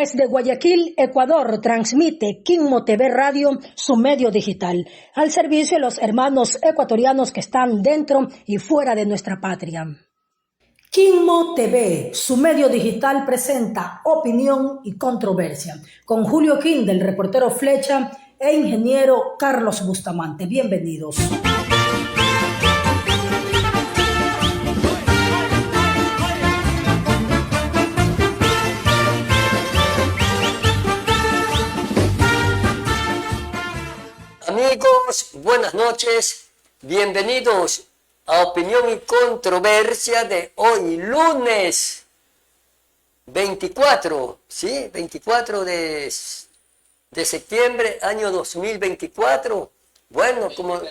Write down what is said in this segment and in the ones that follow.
Desde Guayaquil, Ecuador, transmite Quimmo TV Radio, su medio digital, al servicio de los hermanos ecuatorianos que están dentro y fuera de nuestra patria. Quimmo TV, su medio digital, presenta Opinión y Controversia, con Julio Quindel, reportero Flecha, e ingeniero Carlos Bustamante. Bienvenidos. Amigos, buenas noches, bienvenidos a Opinión y Controversia de hoy, lunes 24, ¿sí? 24 de septiembre, año 2024. Bueno, como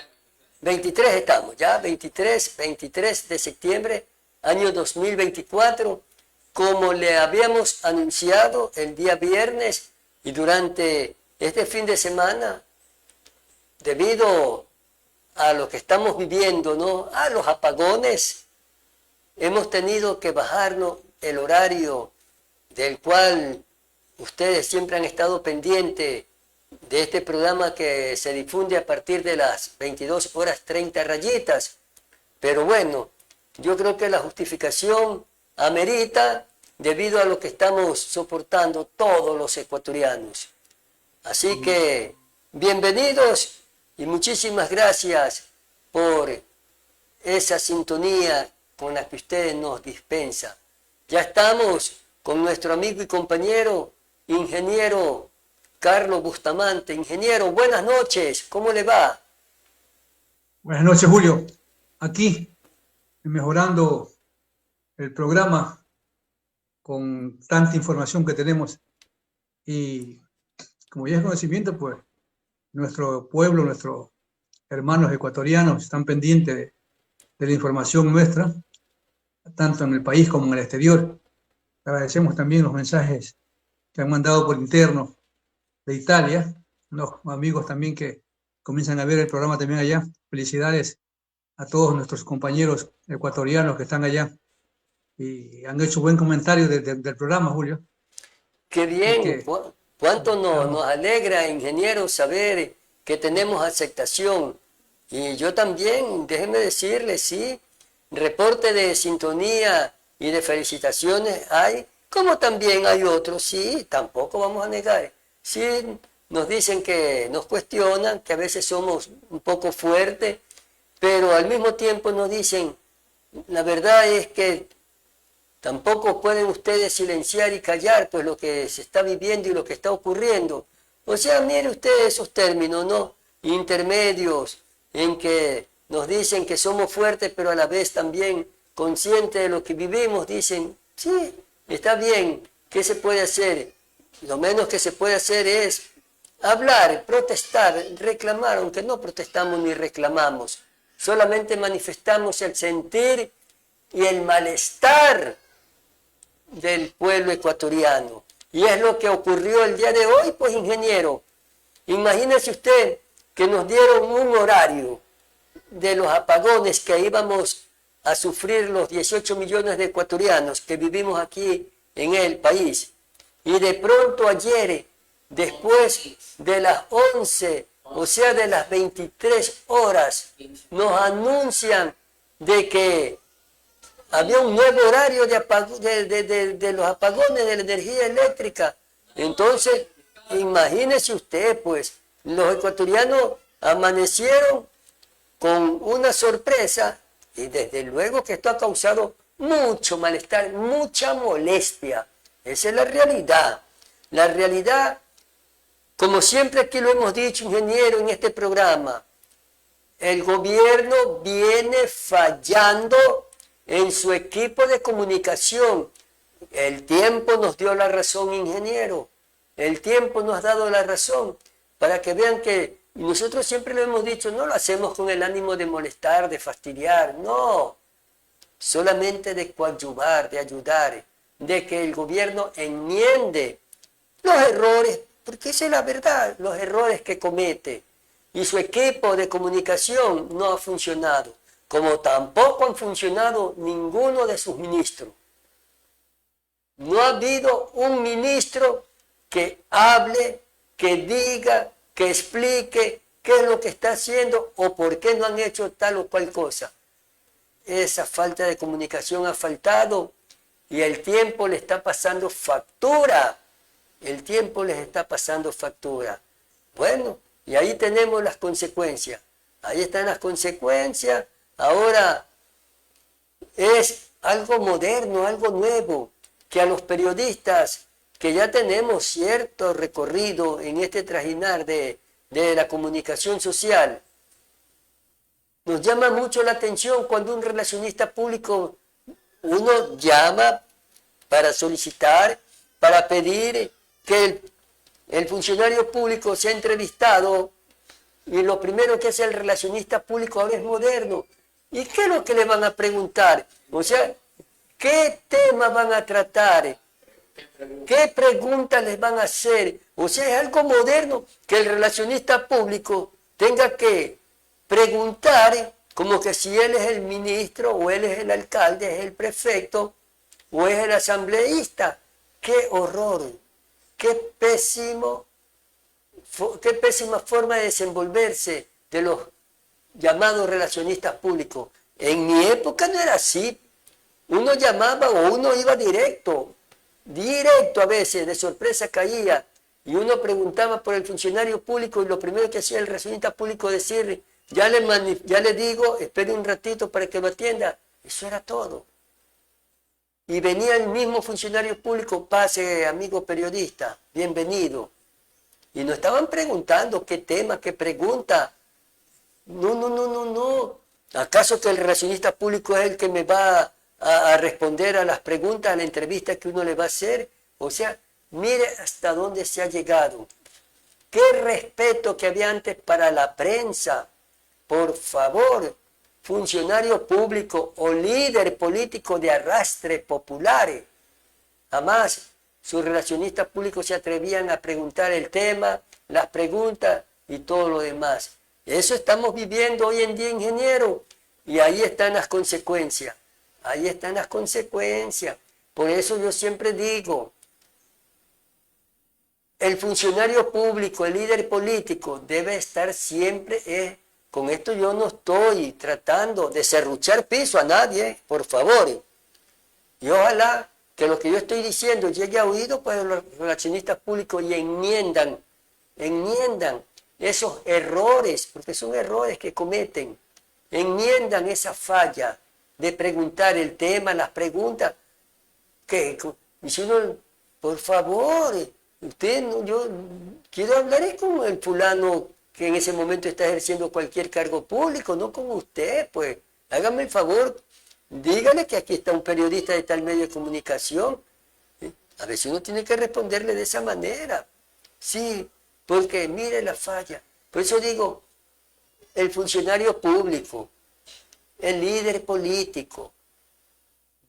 23 estamos, ya, 23 de septiembre, año 2024. Como le habíamos anunciado el día viernes y durante este fin de semana, debido a lo que estamos viviendo, ¿no? A los apagones, hemos tenido que bajarnos el horario del cual ustedes siempre han estado pendientes de este programa que se difunde a partir de las 22:30. Pero bueno, yo creo que la justificación amerita debido a lo que estamos soportando todos los ecuatorianos. Así que, bienvenidos. Y muchísimas gracias por esa sintonía con la que ustedes nos dispensan. Ya estamos con nuestro amigo y compañero, ingeniero Carlos Bustamante. Ingeniero, buenas noches, ¿cómo le va? Buenas noches, Julio. Aquí, mejorando el programa con tanta información que tenemos. Y como ya es conocimiento, pues, nuestro pueblo, nuestros hermanos ecuatorianos están pendientes de la información nuestra, tanto en el país como en el exterior. Agradecemos también los mensajes que han mandado por interno de Italia, los amigos también que comienzan a ver el programa también allá. Felicidades a todos nuestros compañeros ecuatorianos que están allá y han hecho buen comentario del programa, Julio. Qué bien. ¿Cuánto nos alegra, ingeniero, saber que tenemos aceptación? Y yo también, déjeme decirle, sí, reporte de sintonía y de felicitaciones hay, como también hay otros, sí, tampoco vamos a negar. Sí, nos dicen que nos cuestionan, que a veces somos un poco fuertes, pero al mismo tiempo nos dicen, la verdad es que tampoco pueden ustedes silenciar y callar pues lo que se está viviendo y lo que está ocurriendo. O sea, mire usted esos términos, ¿no? Intermedios, en que nos dicen que somos fuertes, pero a la vez también conscientes de lo que vivimos, dicen, sí, está bien, ¿qué se puede hacer? Lo menos que se puede hacer es hablar, protestar, reclamar, aunque no protestamos ni reclamamos, solamente manifestamos el sentir y el malestar del pueblo ecuatoriano. Y es lo que ocurrió el día de hoy, pues, ingeniero. Imagínese usted que nos dieron un horario de los apagones que íbamos a sufrir los 18 millones de ecuatorianos que vivimos aquí en el país. Y de pronto ayer, después de las 11, o sea, de las 23 horas, nos anuncian de que había un nuevo horario de los apagones de la energía eléctrica. Entonces, imagínese usted, pues, los ecuatorianos amanecieron con una sorpresa y desde luego que esto ha causado mucho malestar, mucha molestia. Esa es la realidad. La realidad, como siempre aquí lo hemos dicho, ingeniero, en este programa, el gobierno viene fallando en su equipo de comunicación. El tiempo nos dio la razón, ingeniero. El tiempo nos ha dado la razón para que vean que nosotros siempre lo hemos dicho, no lo hacemos con el ánimo de molestar, de fastidiar, no. Solamente de coadyuvar, de ayudar, de que el gobierno enmiende los errores, porque esa es la verdad, los errores que comete. Y su equipo de comunicación no ha funcionado, como tampoco han funcionado ninguno de sus ministros. No ha habido un ministro que hable, que diga, que explique qué es lo que está haciendo o por qué no han hecho tal o cual cosa. Esa falta de comunicación ha faltado y el tiempo le está pasando factura. El tiempo les está pasando factura. Bueno, y ahí tenemos las consecuencias. Ahí están las consecuencias. Ahora es algo moderno, algo nuevo, que a los periodistas que ya tenemos cierto recorrido en este trajinar de la comunicación social, nos llama mucho la atención cuando un relacionista público, uno llama para solicitar, para pedir que el funcionario público sea entrevistado, y lo primero que hace el relacionista público ahora es moderno. ¿Y qué es lo que le van a preguntar? O sea, ¿qué tema van a tratar? ¿Qué preguntas les van a hacer? O sea, es algo moderno que el relacionista público tenga que preguntar, como que si él es el ministro, o él es el alcalde, es el prefecto, o es el asambleísta. ¡Qué horror! ¡Qué pésima forma de desenvolverse de los llamados relacionistas públicos! En mi época no era así. Uno llamaba o uno iba directo a veces, de sorpresa caía, y uno preguntaba por el funcionario público y lo primero que hacía el relacionista público es decirle, ya le digo, espere un ratito para que lo atienda. Eso era todo. Y venía el mismo funcionario público, pase amigo periodista, bienvenido. Y nos estaban preguntando qué tema, qué pregunta. No. ¿Acaso que el relacionista público es el que me va a responder a las preguntas, a la entrevista que uno le va a hacer? O sea, mire hasta dónde se ha llegado. Qué respeto que había antes para la prensa. Por favor, funcionario público o líder político de arrastre populares. Jamás sus relacionistas públicos se atrevían a preguntar el tema, las preguntas y todo lo demás. Eso estamos viviendo hoy en día, ingeniero, y ahí están las consecuencias. Ahí están las consecuencias. Por eso yo siempre digo, el funcionario público, el líder político, debe estar siempre... Con esto yo no estoy tratando de serruchar piso a nadie, por favor. Y ojalá que lo que yo estoy diciendo llegue a oído por los relacionistas públicos y enmiendan esos errores, porque son errores que cometen. Enmiendan esa falla de preguntar el tema, las preguntas. Y si uno, por favor, yo quiero hablar con el fulano que en ese momento está ejerciendo cualquier cargo público, no con usted, pues. Hágame el favor, dígale que aquí está un periodista de tal medio de comunicación. A veces uno tiene que responderle de esa manera. Sí, porque mire la falla. Por eso digo, el funcionario público, el líder político,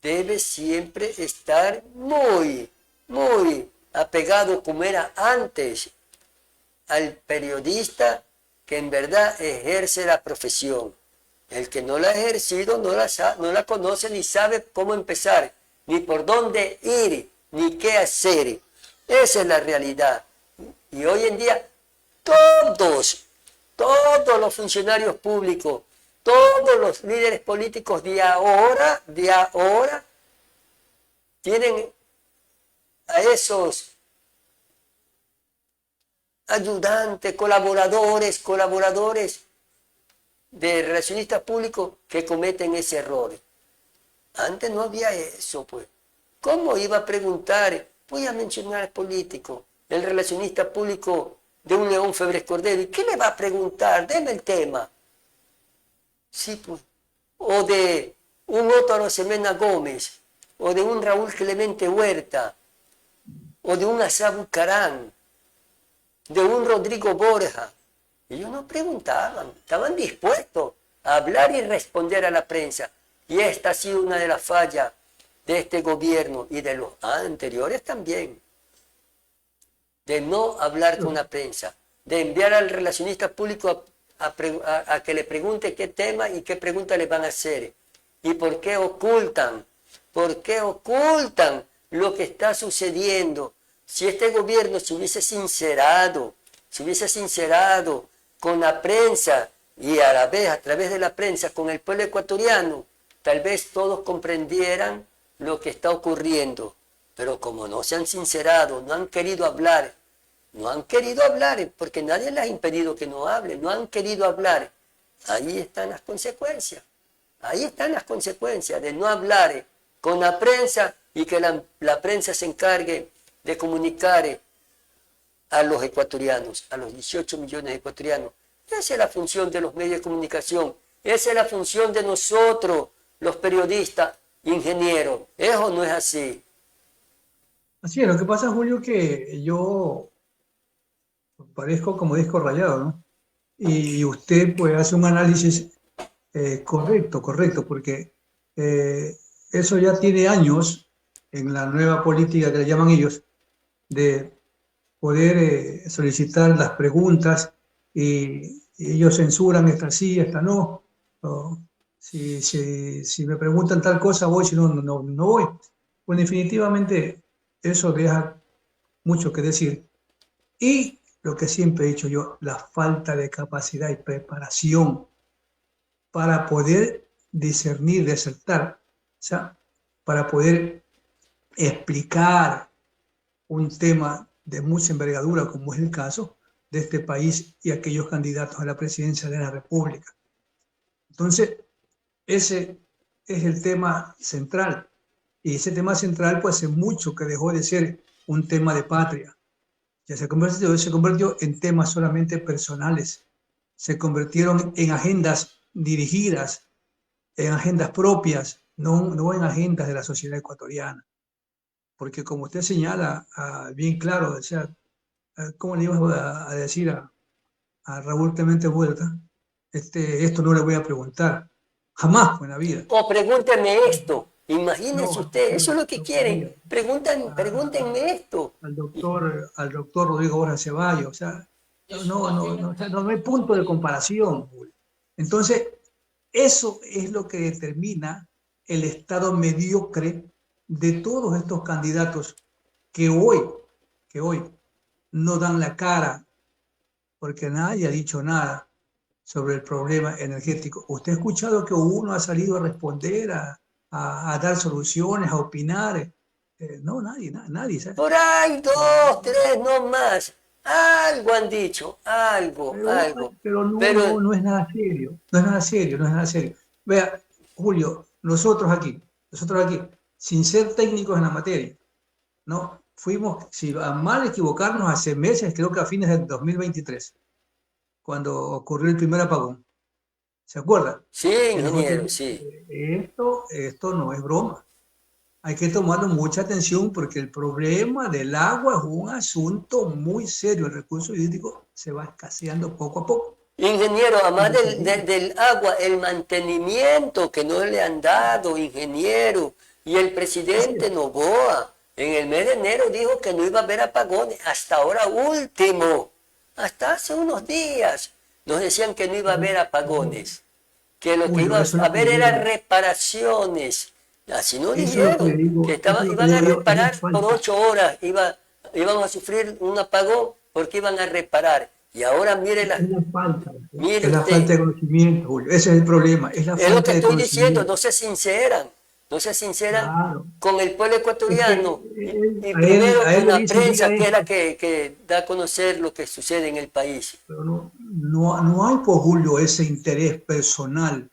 debe siempre estar muy apegado como era antes al periodista que en verdad ejerce la profesión. El que no la ha ejercido no la conoce ni sabe cómo empezar, ni por dónde ir, ni qué hacer. Esa es la realidad. Y hoy en día todos los funcionarios públicos, todos los líderes políticos de ahora, tienen a esos ayudantes, colaboradores de relacionistas públicos que cometen ese error. Antes no había eso, pues. ¿Cómo iba a preguntar? Voy a mencionar al político, el relacionista público de un León Febres Cordero. ¿Y qué le va a preguntar? Deme el tema. Sí, pues. O de un Otto Arosemena Gómez, o de un Raúl Clemente Huerta, o de un Asa Bucarán, de un Rodrigo Borja. Ellos no preguntaban, estaban dispuestos a hablar y responder a la prensa. Y esta ha sido una de las fallas de este gobierno y de los anteriores también. De no hablar con la prensa, de enviar al relacionista público a que le pregunte qué tema y qué preguntas le van a hacer. Y por qué ocultan lo que está sucediendo. si este gobierno se hubiese sincerado con la prensa y a la vez a través de la prensa con el pueblo ecuatoriano, tal vez todos comprendieran lo que está ocurriendo. Pero como no se han sincerado, no han querido hablar, porque nadie les ha impedido que no hablen, no han querido hablar. Ahí están las consecuencias. Ahí están las consecuencias de no hablar con la prensa y que la prensa se encargue de comunicar a los ecuatorianos, a los 18 millones de ecuatorianos. Esa es la función de los medios de comunicación. Esa es la función de nosotros, los periodistas, ingenieros. ¿Eso no es así? Así es, lo que pasa, Julio, que yo parezco como disco rayado, ¿no? Y usted pues hace un análisis correcto, porque eso ya tiene años en la nueva política que le llaman ellos, de poder solicitar las preguntas y ellos censuran esta sí, esta no. O, si me preguntan tal cosa voy, si no, no voy. Pues definitivamente eso deja mucho que decir. Y lo que siempre he dicho yo, la falta de capacidad y preparación para poder discernir, desertar, o sea, para poder explicar un tema de mucha envergadura, como es el caso de este país y aquellos candidatos a la presidencia de la República. Entonces, ese es el tema central. Y ese tema central, pues, hace mucho que dejó de ser un tema de patria. Ya se convirtió en temas solamente personales. Se convirtieron en agendas dirigidas, en agendas propias, no en agendas de la sociedad ecuatoriana. Porque como usted señala, bien claro, o sea, ¿cómo le íbamos a decir a Raúl Clemente Vuelta? Esto no le voy a preguntar. Jamás en la vida. O pregúntenme esto. Imagínense usted, eso es lo que quieren. Mira, Pregúntenme esto. al doctor Rodrigo Borja Ceballos, o sea, no hay punto de comparación. Entonces, eso es lo que determina el estado mediocre de todos estos candidatos que hoy no dan la cara porque nadie ha dicho nada sobre el problema energético. ¿Usted ha escuchado que uno ha salido a responder, a dar soluciones, a opinar? No, nadie. ¿Sabe? Por ahí, 2, 3, no más. Algo han dicho, algo. Pero no es nada serio, no es nada serio. Vea, Julio, nosotros aquí, sin ser técnicos en la materia, ¿no? Fuimos, si a mal equivocarnos, hace meses, creo que a fines del 2023, cuando ocurrió el primer apagón. ¿Se acuerdan? Sí, ingeniero, sí. Esto no es broma. Hay que tomarlo mucha atención porque el problema del agua es un asunto muy serio. El recurso hídrico se va escaseando poco a poco. Ingeniero, además del agua, el mantenimiento que no le han dado, ingeniero, y el presidente Noboa, en el mes de enero dijo que no iba a haber apagones, hasta ahora último, hasta hace unos días, nos decían que no iba a haber apagones, que lo que iba a haber eran reparaciones. Así nos dijeron, que iban a reparar por 8 horas, íbamos a sufrir un apagón porque iban a reparar. Y ahora mire la falta de conocimiento, Julio. Ese es el problema. Es lo que estoy diciendo, no se sinceran claro, con el pueblo ecuatoriano. Y primero con la prensa, que es la que da a conocer lo que sucede en el país. Pero no hay, por Julio, ese interés personal.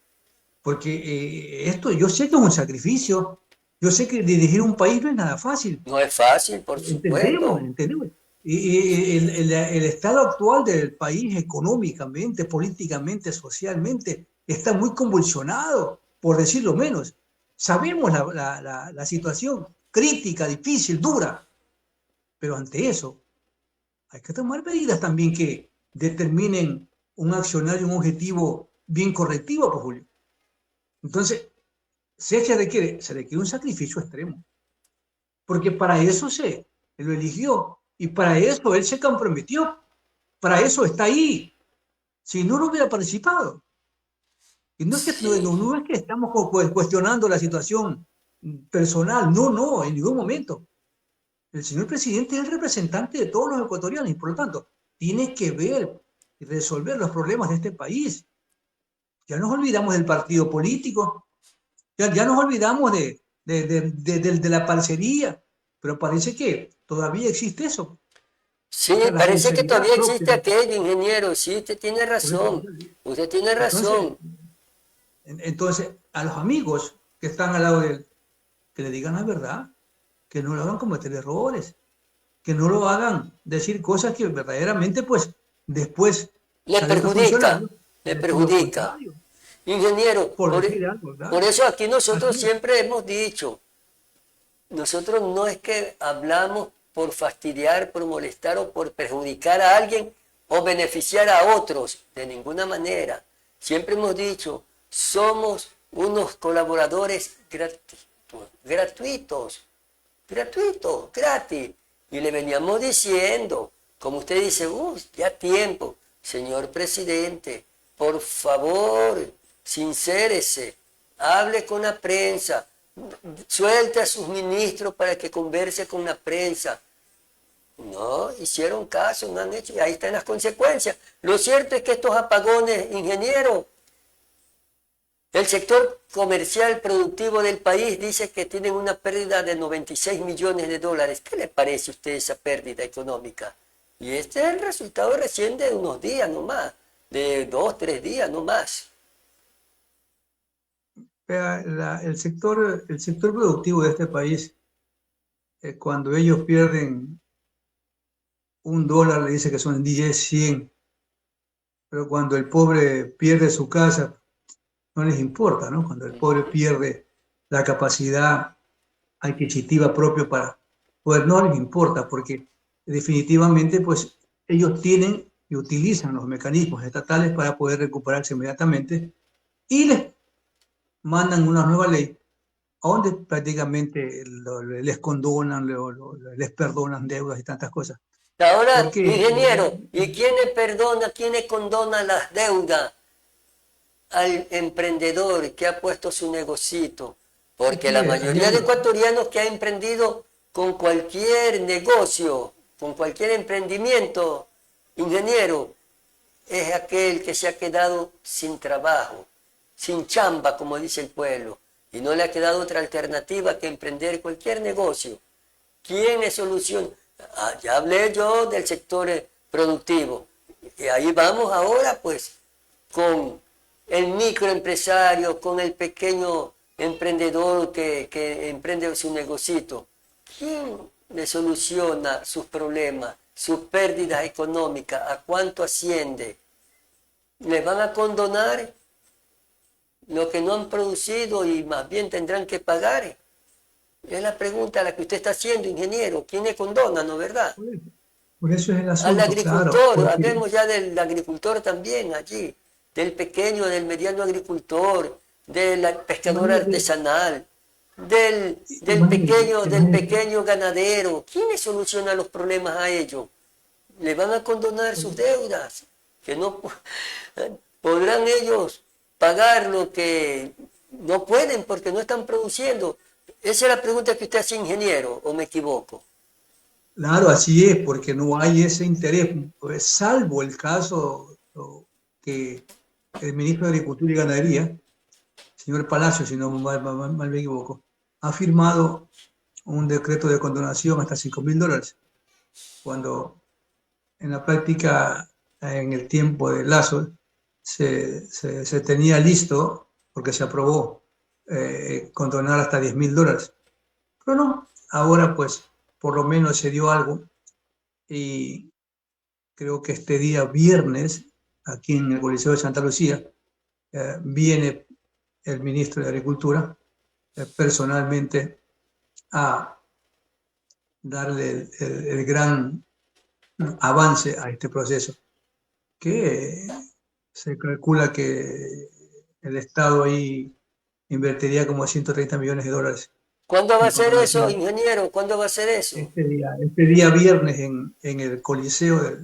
Porque yo sé que es un sacrificio. Yo sé que dirigir un país no es nada fácil. No es fácil, por supuesto. Entendemos. Y el estado actual del país, económicamente, políticamente, socialmente, está muy convulsionado, por decirlo menos. Sabemos la situación crítica, difícil, dura. Pero ante eso, hay que tomar medidas también que determinen un accionar y un objetivo bien correctivo, pues, Julio. Entonces, se requiere un sacrificio extremo, porque para eso se lo eligió y para eso él se comprometió, para eso está ahí. Si no, no hubiera participado. Y no es que estamos cuestionando la situación personal, no, en ningún momento. El señor presidente es el representante de todos los ecuatorianos y por lo tanto tiene que ver y resolver los problemas de este país. Ya nos olvidamos del partido político, ya nos olvidamos de la parcería, pero parece que todavía existe eso. Sí, O sea, la parece que sinceridad todavía propia. existe aquello, ingeniero. Sí, usted tiene Por eso, razón. Usted tiene entonces, razón. entonces, a los amigos que están al lado de él, que le digan la verdad, que no lo hagan cometer errores, que no lo hagan decir cosas que verdaderamente, pues, después Le saber que perjudica, funcionaron, le es lo perjudica. contrario, Ingeniero, por decir algo, por ¿verdad? eso aquí nosotros Así es. siempre hemos dicho, nosotros no es que hablamos por fastidiar, por molestar o por perjudicar a alguien o beneficiar a otros, de ninguna manera. Siempre hemos dicho, somos unos colaboradores gratuitos, gratis. Y le veníamos diciendo, como usted dice, ya tiempo, señor presidente, por favor, sincérese, hable con la prensa, suelte a sus ministros para que converse con la prensa. No hicieron caso, no han hecho, y ahí están las consecuencias. Lo cierto es que estos apagones, ingeniero, el sector comercial productivo del país dice que tienen una pérdida de 96 millones de dólares. ¿Qué le parece a usted esa pérdida económica? Y este es el resultado recién de unos días nomás, de 2, 3 días nomás. El sector productivo de este país, cuando ellos pierden $1, le dice que son 10, 100, pero cuando el pobre pierde su casa, no les importa, ¿no? Cuando el pobre pierde la capacidad adquisitiva propia para poder, no les importa, porque definitivamente, pues, ellos tienen y utilizan los mecanismos estatales para poder recuperarse inmediatamente y les mandan una nueva ley donde prácticamente les condonan, les perdonan deudas y tantas cosas. Ahora, Porque, ingeniero, ¿y quiénes condona las deudas? Al emprendedor que ha puesto su negocito, porque la mayoría de ecuatorianos que ha emprendido con cualquier negocio, con cualquier emprendimiento, ingeniero, es aquel que se ha quedado sin trabajo, sin chamba, como dice el pueblo, y no le ha quedado otra alternativa que emprender cualquier negocio. ¿Quién le soluciona? Ya hablé yo del sector productivo, y ahí vamos ahora pues con el microempresario, con el pequeño emprendedor que emprende su negocito. ¿Quién le soluciona sus problemas, sus pérdidas económicas? ¿A cuánto asciende? ¿Les van a condonar lo que no han producido y más bien tendrán que pagar? Es la pregunta a la que usted está haciendo, ingeniero. ¿Quién le condona, no verdad? por eso es el Al asunto, claro. agricultor, Porque, hablemos ya del agricultor también allí, del pequeño, del mediano agricultor, del pescador imagínate, artesanal, del imagínate, pequeño ganadero. ¿Quién le soluciona los problemas a ellos? ¿Le van a condonar sus deudas? Que no podrán ellos pagar lo que no pueden porque no están produciendo. Esa es la pregunta que usted hace, ingeniero, ¿o me equivoco? claro, así es, porque no hay ese interés, pues, salvo el caso que el ministro de Agricultura y Ganadería, señor Palacio, si no mal me equivoco, ha firmado un decreto de condonación hasta $5.000, cuando en la práctica, en el tiempo de Lazo, se tenía listo, porque se aprobó, condonar hasta $10.000. Pero no, ahora pues por lo menos se dio algo y creo que este día viernes, aquí en el Coliseo de Santa Lucía, viene el ministro de Agricultura personalmente a darle el gran avance a este proceso, que se calcula que el Estado ahí invertiría como $130 millones ¿Cuándo va a en ser eso, condonación. ingeniero? ¿Cuándo va a ser eso? Este día viernes en el Coliseo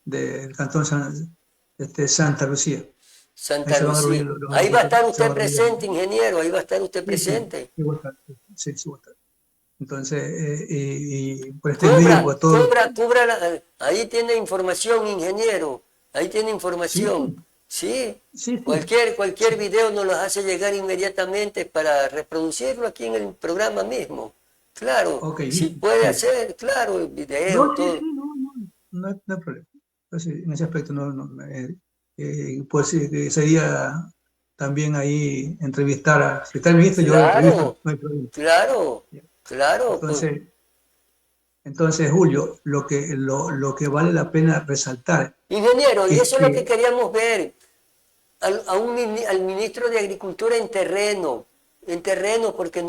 del Cantón Santa Lucía. Ahí Santa se van a reunir Lucía. los Ahí va a agricultores. estar Se van usted a reunir. presente, ingeniero, ahí va a estar usted Sí, sí, presente. sí, voy a estar. Sí, sí, voy a estar. Entonces, y por este medio, pues todo. Ahí tiene información, ingeniero. Ahí tiene Sí, información. Sí, sí, sí. cualquier video nos los hace llegar inmediatamente para reproducirlo aquí en el programa mismo. Claro, Ok, si listo. puede Sí. hacer, claro, el video, No, sí, todo. sí, no hay problema. Entonces, en ese aspecto, pues sería también ahí entrevistar si está el ministro, yo lo entrevisto, Claro, no hay problema. claro, claro, pues. Entonces, Julio, lo que vale la pena resaltar Ingeniero, y es eso es lo que que, queríamos ver. Al ministro de Agricultura en terreno, porque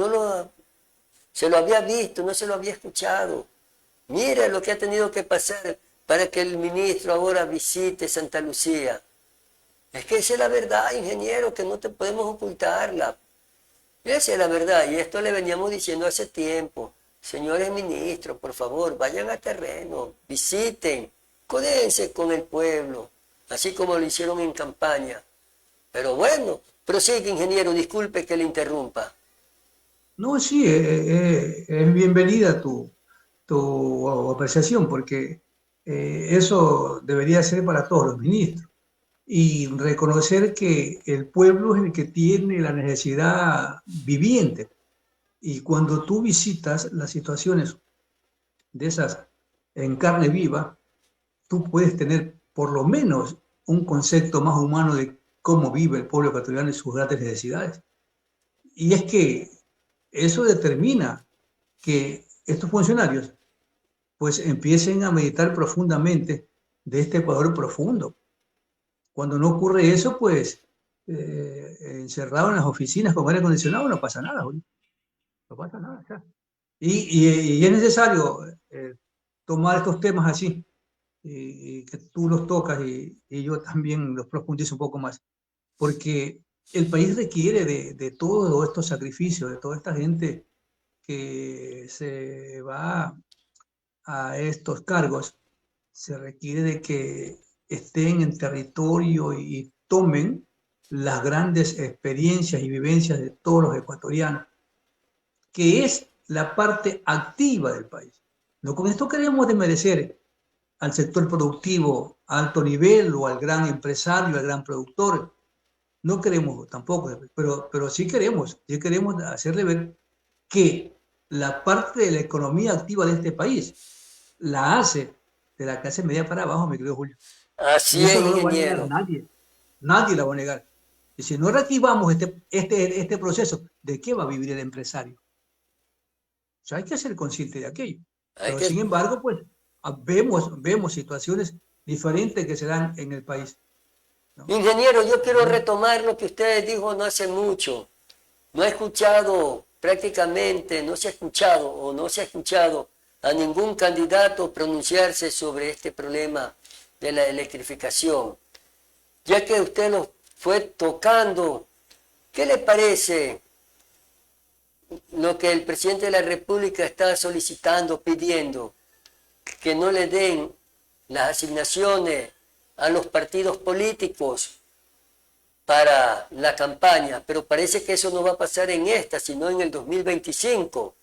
se lo había visto, no se lo había escuchado. Mira lo que ha tenido que pasar para que el ministro ahora visite Santa Lucía. Es que esa es la verdad, ingeniero, que no te podemos ocultarla. Esa es la verdad, y esto le veníamos diciendo hace tiempo. Señores ministros, por favor, vayan a terreno, visiten, códense con el pueblo, así como lo hicieron en campaña. Pero bueno, prosigue, ingeniero, disculpe que le interrumpa. no, sí, es bienvenida tu apreciación, porque eso debería ser para todos los ministros. Y reconocer que el pueblo es el que tiene la necesidad viviente. Y cuando tú visitas las situaciones de esas en carne viva, tú puedes tener por lo menos un concepto más humano de cómo vive el pueblo ecuatoriano y sus grandes necesidades. Y es que eso determina que estos funcionarios pues empiecen a meditar profundamente de este Ecuador profundo. Cuando no ocurre eso, pues encerrado en las oficinas con aire acondicionado no pasa nada, Julio. No pasa nada. Ya. Y es necesario tomar estos temas así, y que tú los tocas y yo también los profundizo un poco más, porque el país requiere de todos estos sacrificios, de toda esta gente que se va a estos cargos, se requiere de que estén en territorio y tomen las grandes experiencias y vivencias de todos los ecuatorianos, que es la parte activa del país. No con esto queremos desmerecer al sector productivo a alto nivel o al gran empresario, al gran productor. No queremos tampoco, pero sí queremos hacerle ver que la parte de la economía activa de este país la hace de la clase media para abajo, mi querido Julio. Y Así eso es, no lo va a negar ingeniero. nadie. Nadie la va a negar. Y si no reactivamos este proceso, ¿de qué va a vivir el empresario? O sea, hay que ser consciente de aquello. Hay Pero que sin embargo, pues vemos situaciones diferentes que se dan en el país, ¿no? Ingeniero, yo quiero retomar lo que usted dijo no hace mucho. No he escuchado prácticamente, no se ha escuchado o no se ha escuchado a ningún candidato pronunciarse sobre este problema de la electrificación. Ya que usted lo fue tocando, ¿qué le parece lo que el presidente de la República está solicitando, pidiendo? Que no le den las asignaciones a los partidos políticos para la campaña, pero parece que eso no va a pasar en esta, sino en el 2025.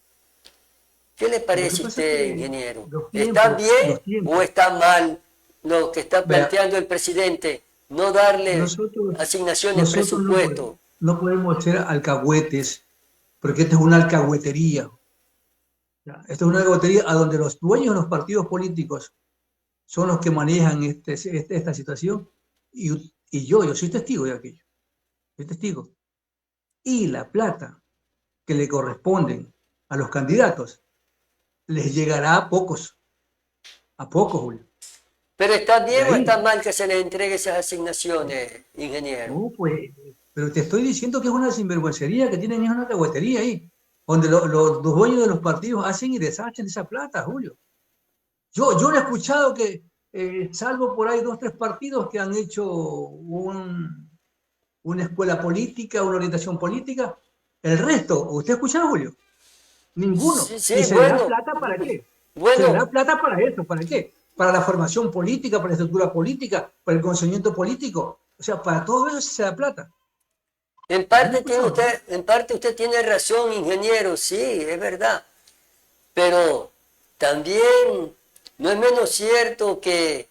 ¿Qué le Lo que parece a pasa es usted, que ingeniero? los ¿Está tiempos, bien los o tiempos, está mal lo que está vea, planteando el presidente, no darle nosotros, asignaciones, nosotros presupuesto? no podemos ser alcahuetes, porque esta es una alcahuetería. ¿Ya? Esta es una alcahuetería a donde los dueños de los partidos políticos son los que manejan esta situación, y yo soy testigo de aquello, soy testigo. Y la plata que le corresponden a los candidatos les llegará a pocos, Julio. ¿Pero está De bien o está ahí, mal que se le entregue esas asignaciones, ingeniero? no, pues, pero te estoy diciendo que es una sinvergüencería que tienen, es una caguetería ahí, donde los dueños de los partidos hacen y deshacen esa plata, Julio. Yo no he escuchado que, salvo por ahí dos, tres partidos que han hecho una escuela política, una orientación política, el resto, ¿usted ha escuchado, Julio? Ninguno. Sí, ¿Y sí, se le da bueno, plata para qué? Se le bueno, da plata para eso, ¿para qué? Para la formación política, para la estructura política, para el conocimiento político. O sea, para todo eso se da plata. en Yo no he parte tiene escuchado nada. usted, en parte usted tiene razón, ingeniero, sí, es verdad. Pero también no es menos cierto que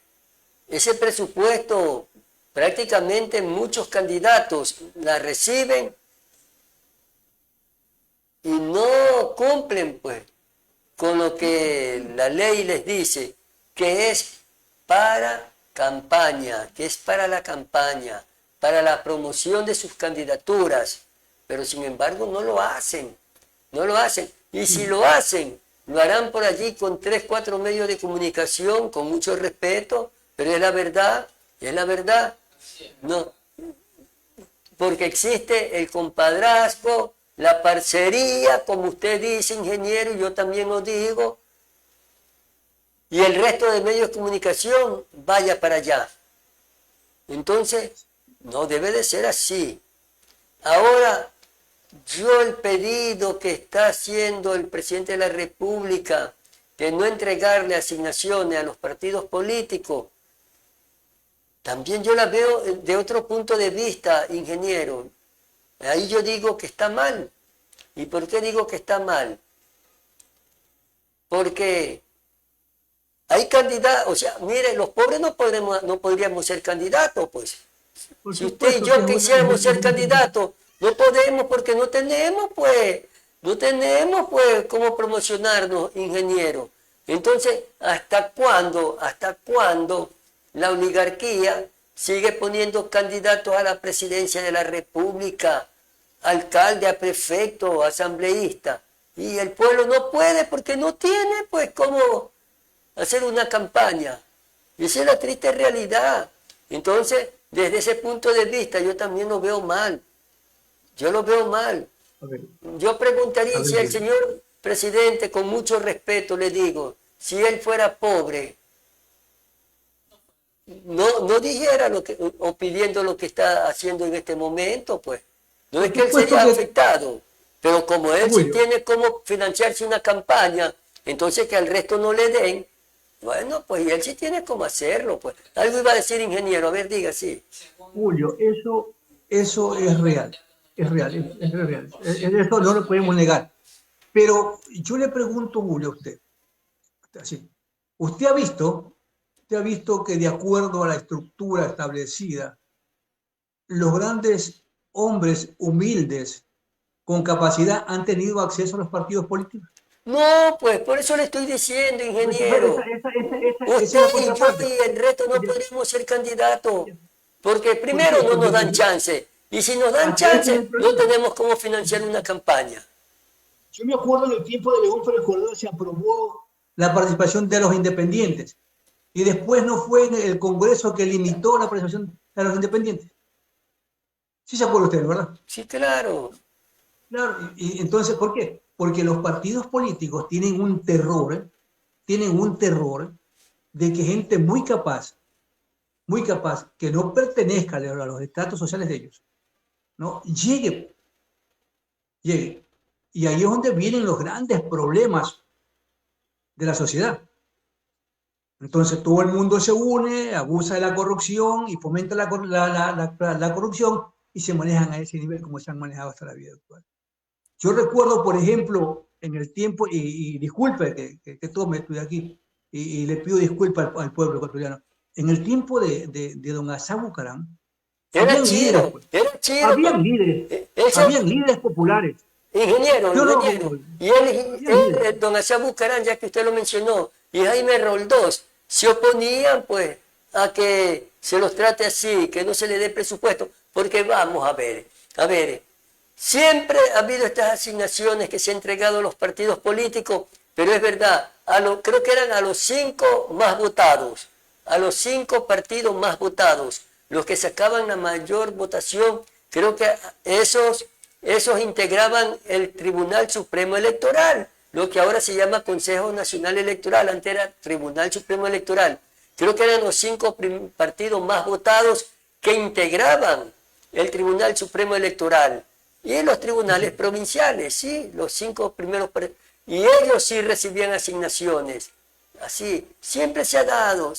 ese presupuesto prácticamente muchos candidatos la reciben y no cumplen pues con lo que la ley les dice, que es para campaña, que es para la campaña, para la promoción de sus candidaturas, pero sin embargo no lo hacen, no lo hacen. Y si lo hacen, lo harán por allí con 3, 4 medios de comunicación, con mucho respeto, pero es la verdad, es la verdad. No, porque existe el compadrazgo, la parcería, como usted dice, ingeniero, y yo también lo digo, y el resto de medios de comunicación vaya para allá. Entonces, no debe de ser así. Ahora, yo el pedido que está haciendo el presidente de la República de no entregarle asignaciones a los partidos políticos, también yo la veo de otro punto de vista, ingeniero. Ahí yo digo que está mal. ¿Y por qué digo que está mal? Porque hay candidatos, o sea, mire, los pobres no podríamos ser candidatos, pues. Si usted y yo quisiéramos ser candidatos, no podemos porque no tenemos, pues, cómo promocionarnos, ingeniero. Entonces, ¿hasta cuándo la oligarquía sigue poniendo candidatos a la presidencia de la República, alcalde, a prefecto, asambleísta? Y el pueblo no puede porque no tiene, pues, cómo hacer una campaña. Y esa es la triste realidad. Entonces, desde ese punto de vista, yo también lo veo mal. Yo lo veo mal. Yo preguntaría si el señor presidente, con mucho respeto le digo, si él fuera pobre, no dijera lo que, o pidiendo lo que está haciendo en este momento, pues. No es que él sería afectado, pero como él sí tiene cómo financiarse una campaña, entonces que al resto no le den, bueno, pues y él sí tiene cómo hacerlo, pues. Algo iba a decir, ingeniero, a ver, diga, sí. Julio, eso es real, es real, es real. Eso no lo podemos negar. Pero yo le pregunto, Julio, a usted, así, ¿usted ha visto que de acuerdo a la estructura establecida, los grandes hombres humildes con capacidad han tenido acceso a los partidos políticos? No, pues por eso le estoy diciendo, ingeniero. Usted y yo y el resto no podemos ser candidatos, porque primero no nos dan chance, y si nos dan chance, no tenemos cómo financiar una campaña. Yo me acuerdo en el tiempo de León Férez Cordero se aprobó la participación de los independientes, y después no fue el Congreso que limitó la participación de los independientes. Sí se acuerda usted, ¿verdad? Sí, claro. Claro, y entonces, ¿por qué? Porque los partidos políticos tienen un terror de que gente muy capaz, que no pertenezca a los estratos sociales de ellos, ¿no? Llegue. Y ahí es donde vienen los grandes problemas de la sociedad. Entonces todo el mundo se une, abusa de la corrupción y fomenta la corrupción y se manejan a ese nivel como se han manejado hasta la vida actual. Yo recuerdo, por ejemplo, en el tiempo, y disculpe que tome, estoy aquí, y le pido disculpas al pueblo ecuatoriano, en el tiempo de don Asá Bucarán, Era chido. habían líderes populares. Ingeniero. Y él, don Asá Bucarán, ya que usted lo mencionó, y Jaime Roldós, se oponían, pues, a que se los trate así, que no se le dé presupuesto, porque vamos a ver, siempre ha habido estas asignaciones que se han entregado a los partidos políticos, pero es verdad, creo que eran a los 5 más votados, a los 5 partidos más votados, los que sacaban la mayor votación, creo que esos integraban el Tribunal Supremo Electoral, lo que ahora se llama Consejo Nacional Electoral, antes era Tribunal Supremo Electoral. Creo que eran los 5 partidos más votados que integraban el Tribunal Supremo Electoral. Y los tribunales provinciales, sí, los 5 primeros, y ellos sí recibían asignaciones. Así, siempre se ha dado,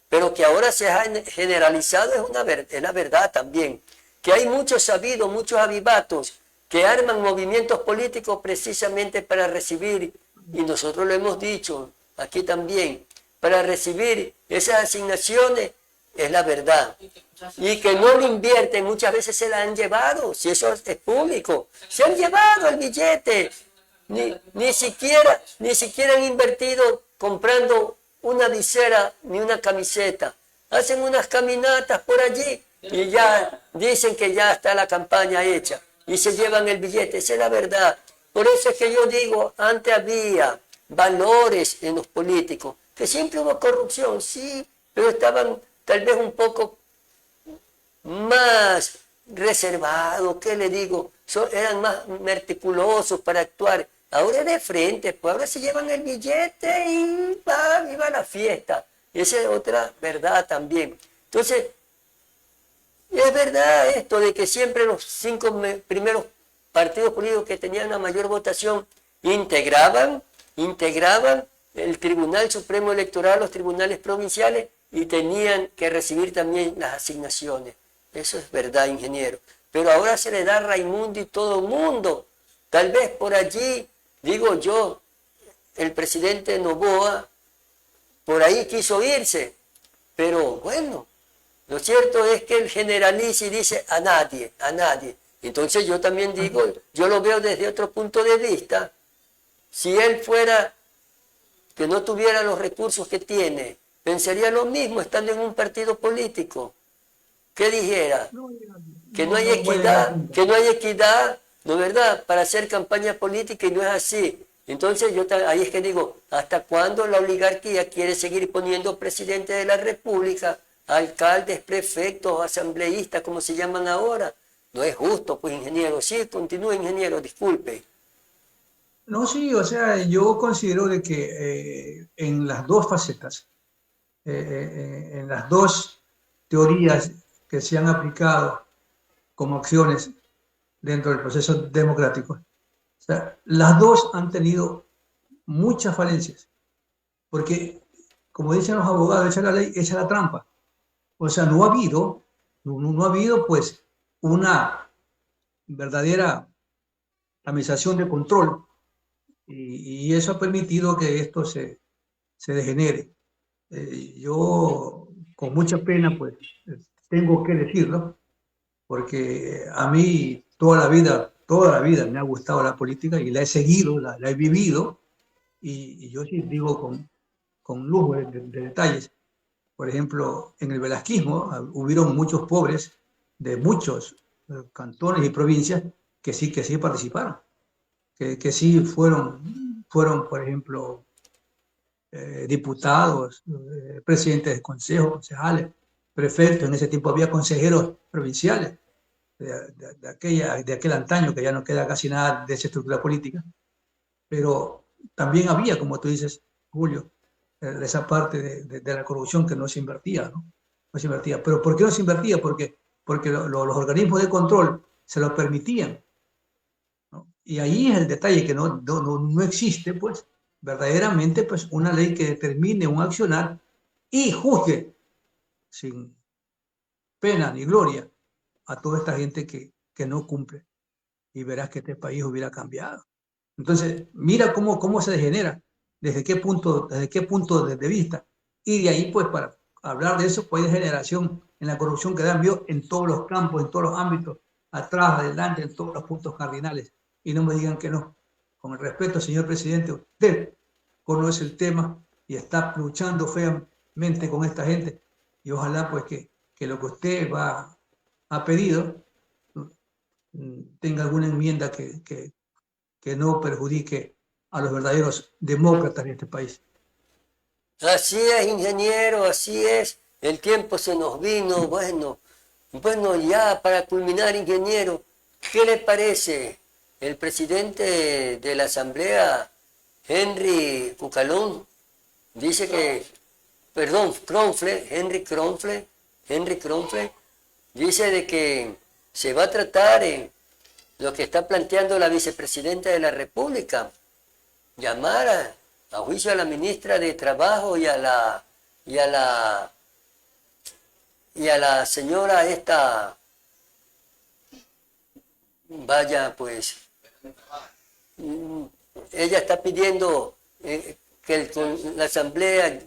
pero que ahora se ha generalizado es la verdad también. Que hay muchos sabidos, muchos avivatos, que arman movimientos políticos precisamente para recibir y nosotros lo hemos dicho aquí también, para recibir esas asignaciones es la verdad. Y que no lo invierten, muchas veces se la han llevado, si eso es público, se han llevado el billete, ni siquiera han invertido comprando una visera ni una camiseta. Hacen unas caminatas por allí y ya dicen que ya está la campaña hecha y se llevan el billete. Esa es la verdad. Por eso es que yo digo, antes había valores en los políticos, que siempre hubo corrupción, sí, pero estaban tal vez un poco más reservados, ¿qué le digo? Eran más meticulosos para actuar. Ahora de frente, pues ahora se llevan el billete y va la fiesta. Esa es otra verdad también. Entonces, es verdad esto de que siempre los 5 primeros partidos políticos que tenían la mayor votación integraban el Tribunal Supremo Electoral, los tribunales provinciales, y tenían que recibir también las asignaciones. Eso es verdad, ingeniero. Pero ahora se le da a Raimundo y todo el mundo. Tal vez por allí, digo yo, el presidente Noboa por ahí quiso irse. Pero bueno, lo cierto es que él generaliza y dice a nadie, a nadie. Entonces yo también digo, yo lo veo desde otro punto de vista. Si él fuera, que no tuviera los recursos que tiene, pensaría lo mismo estando en un partido político. ¿Qué dijera? Que no hay equidad, ¿no es verdad? Para hacer campaña política y no es así. Entonces yo ahí es que digo, ¿hasta cuándo la oligarquía quiere seguir poniendo presidente de la República, alcaldes, prefectos, asambleístas, como se llaman ahora? No es justo, pues, ingeniero. Sí, continúe, ingeniero, disculpe. No, sí, o sea, yo considero de que en las dos facetas, en las dos teorías que se han aplicado como acciones dentro del proceso democrático, o sea, las dos han tenido muchas falencias, porque, como dicen los abogados, echa la ley, echa la trampa. O sea, no ha habido pues una verdadera administración de control y eso ha permitido que esto se degenere. Yo, con mucha pena, pues, tengo que decirlo, porque a mí toda la vida me ha gustado la política y la he seguido, la he vivido, y yo sí digo con lujo de detalles. Por ejemplo, en el velasquismo hubieron muchos pobres de muchos cantones y provincias que sí participaron, que sí fueron, por ejemplo, diputados, presidentes de consejos, concejales, prefectos. En ese tiempo había consejeros provinciales de aquel antaño, que ya no queda casi nada de esa estructura política, pero también había, como tú dices, Julio, esa parte de la corrupción que no se invertía, ¿no? No se invertía. ¿Pero por qué no se invertía? Porque los organismos de control se lo permitían, ¿no? Y ahí es el detalle, que no existe, pues, verdaderamente, pues, una ley que determine un accionar y juzgue sin pena ni gloria a toda esta gente que no cumple. Y verás que este país hubiera cambiado. Entonces, mira cómo se degenera, desde qué punto de vista. Y de ahí, pues, para hablar de eso, pues, de generación en la corrupción que dan vio en todos los campos, en todos los ámbitos, atrás, adelante, en todos los puntos cardinales. Y no me digan que no. Con el respeto, señor presidente, usted conoce el tema y está luchando feamente con esta gente. Y ojalá, pues, que lo que usted ha pedido tenga alguna enmienda que no perjudique a los verdaderos demócratas de este país. Así es, ingeniero, así es. El tiempo se nos vino. Bueno, ya para culminar, ingeniero, ¿qué le parece? El presidente de la Asamblea, Henry Cucalón, dice que, Henry Kronfle, dice de que se va a tratar lo que está planteando la vicepresidenta de la República, llamar a juicio a la ministra de Trabajo y a la señora esta, vaya, pues, ella está pidiendo la Asamblea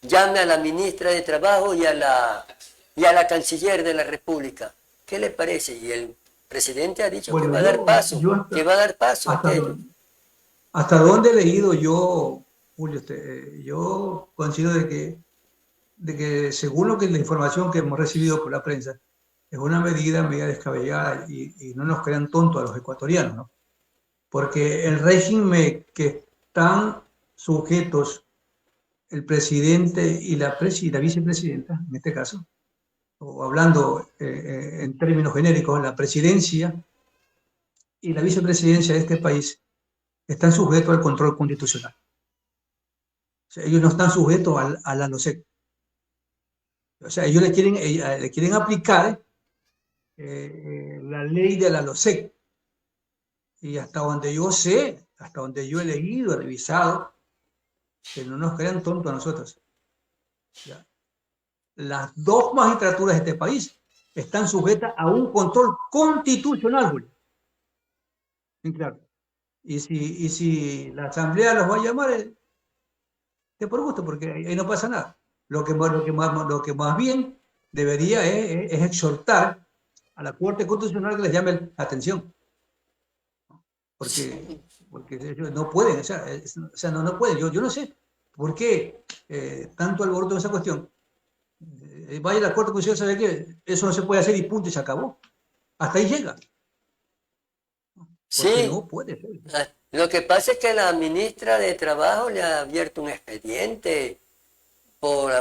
llame a la ministra de Trabajo y a la canciller de la República. ¿Qué le parece? Y el presidente ha dicho que va a dar paso, que va a dar paso a aquello. Hasta donde he leído yo, Julio, yo considero de que según la información que hemos recibido por la prensa, es una medida media descabellada y no nos crean tontos a los ecuatorianos, ¿no? Porque el régimen que están sujetos el presidente y la vicepresidenta, en este caso, o hablando en términos genéricos, la presidencia y la vicepresidencia de este país están sujetos al control constitucional. O sea, ellos no están sujetos a la LOSEC. O sea, ellos le quieren aplicar la ley de la LOSEC. Y hasta donde yo sé, hasta donde yo he leído, he revisado, que no nos crean tontos a nosotros. ¿Ya? Las dos magistraturas de este país están sujetas a un control constitucional, Julio. Bien claro. Y si la Asamblea los va a llamar, es por gusto, porque ahí no pasa nada. Lo que más bien debería es exhortar a la Corte Constitucional que les llame la atención. Porque ellos no pueden, o sea, no pueden. Yo no sé por qué tanto alboroto en esa cuestión. Vaya a la Corte Constitucional, sabe que eso no se puede hacer y punto, y se acabó. Hasta ahí llega. Porque Sí, no puede ser. Lo que pasa es que la ministra de Trabajo le ha abierto un expediente por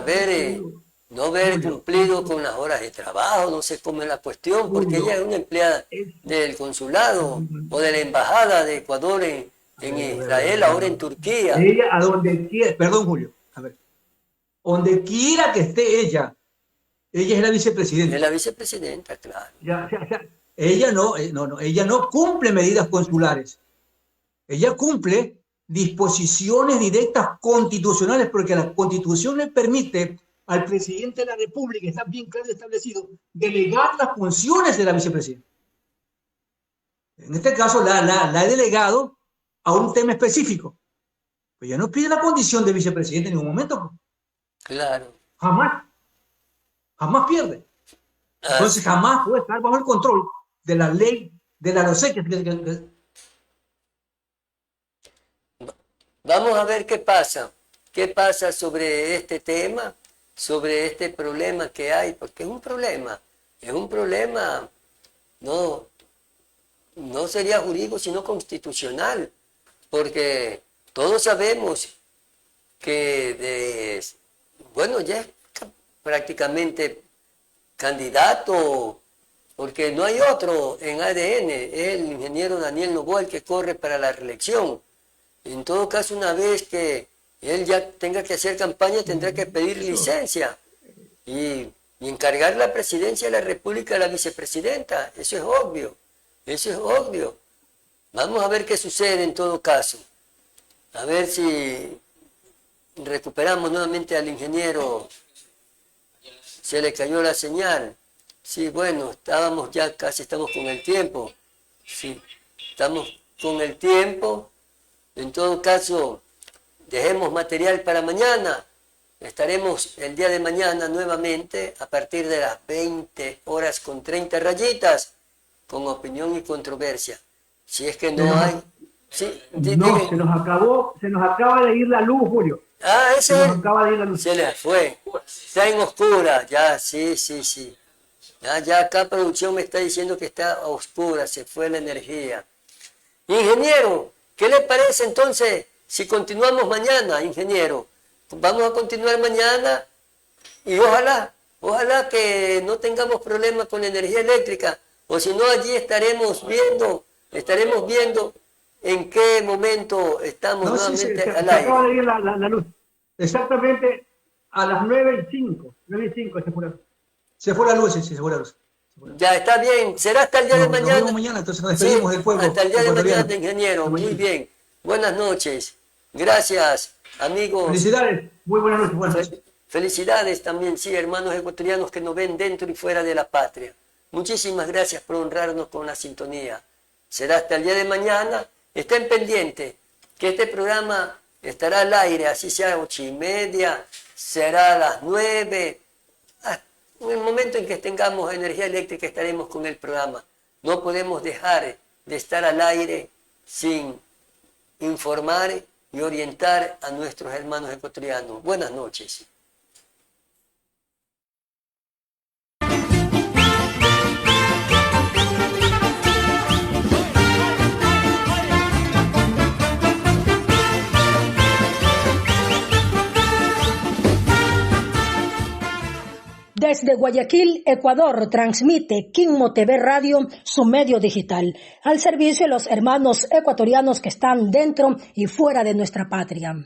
no haber cumplido con las horas de trabajo, no sé cómo es la cuestión, porque ella es una empleada del consulado o de la embajada de Ecuador en Israel, ahora en Turquía. Ella a donde quiera, perdón Julio, a ver, donde quiera que esté ella es la vicepresidenta. Es la vicepresidenta, claro. Ella no cumple medidas consulares. Ella cumple disposiciones directas constitucionales, porque la Constitución le permite al presidente de la República, está bien claro establecido, delegar las funciones de la vicepresidenta. En este caso la ha delegado a un tema específico. Pues ella no pide la condición de vicepresidente en ningún momento. Claro. Jamás pierde. Entonces jamás puede estar bajo el control de la ley de la LOSEC. Vamos a ver qué pasa sobre este tema, sobre este problema que hay, porque es un problema no sería jurídico, sino constitucional, porque todos sabemos que ya es prácticamente candidato, porque no hay otro en ADN, es el ingeniero Daniel Noboa el que corre para la reelección. En todo caso, una vez que él ya tenga que hacer campaña, tendrá que pedir licencia y encargar la presidencia de la República a la vicepresidenta. Eso es obvio. Vamos a ver qué sucede en todo caso. A ver si recuperamos nuevamente al ingeniero. Se le cayó la señal. Sí, bueno, estamos con el tiempo. Sí, estamos con el tiempo. En todo caso, dejemos material para mañana. Estaremos el día de mañana nuevamente a partir de las 20:30 con opinión y controversia. Si es que no hay... Sí, se nos acaba de ir la luz, Julio. Se nos acaba de ir la luz. Se le fue. Está en oscura, ya, sí. Ya acá producción me está diciendo que está a oscura, se fue la energía. Ingeniero, ¿qué le parece entonces si continuamos mañana, ingeniero? Vamos a continuar mañana y ojalá que no tengamos problemas con la energía eléctrica, o si no allí estaremos viendo en qué momento estamos nuevamente al aire. Se acaba de ir la luz. Exactamente a las 9:05. 9:05 se fue la luz. Se fue la luz. Ya, está bien. Será hasta el día de mañana. Nos vemos mañana, entonces nos despedimos del pueblo. Hasta el día de mañana, ingeniero. Muy bien. Buenas noches. Gracias, amigos. Felicidades. Muy buenas noches. Felicidades también, sí, hermanos ecuatorianos que nos ven dentro y fuera de la patria. Muchísimas gracias por honrarnos con la sintonía. Será hasta el día de mañana. Estén pendientes que este programa estará al aire, así sea 8:30, será a las 9. En el momento en que tengamos energía eléctrica estaremos con el programa. No podemos dejar de estar al aire sin informar y orientar a nuestros hermanos ecuatorianos. Buenas noches. Desde Guayaquil, Ecuador, transmite Quimmo TV Radio, su medio digital, al servicio de los hermanos ecuatorianos que están dentro y fuera de nuestra patria.